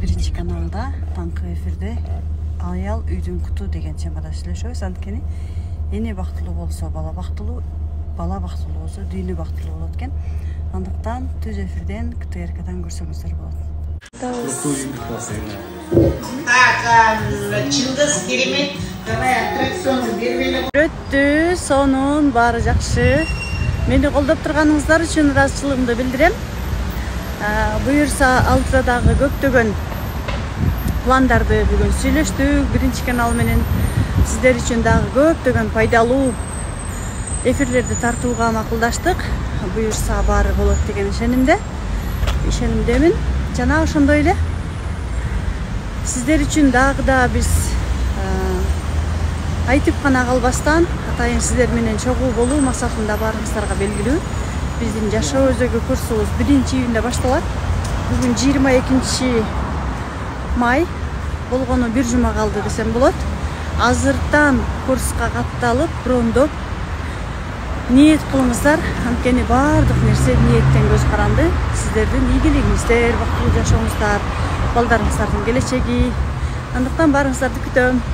Birinci kanalda tаңкы эфирде аял үйдүн куту деген темада сүйлөшөбүз. Анткени эне бактылуу болсо бала бактылуу, бала бактылуу болсо дүйнө бактылуу болот экен. Андыктан түз эфирден КТРКдан көрсөңүздөр болот. Так, Чылдыз керемет аттракционду бербеле. Өттү, сонун баары жакшы. Мени колдоп турганыңыздар үчүн ыраазычылыгымды билдирем. Буюрса алдыдагы көптөгөн пландарды бүгүн сүйлөштүк. Биринчи канал менен сиздер үчүн дагы көптөгөн пайдалуу эфирлерди тартууга макулдаштык. Буюрса баары болот деген ишенимдемин. Жана ошондой эле сиздер үчүн дагы да биз айтып гана калбастан атайын сиздер менен чогуу болуу максатында баарыңыздарга белгилүү. Биздин жашоо өзөгү курсубуз 1-июнда башталат. Бүгүн 22 май болгону бир жума калды десем болот. Азыртан курска катталып, брондоп ниет кылыңыздар. Анткени баардык нерсе ниеттен көз каранды. Сиздердин ийгилигиңиздер, бактылуу жашооңуздар, балдарыңыздардын келечеги. Андыктан баарыңыздарды күтөм.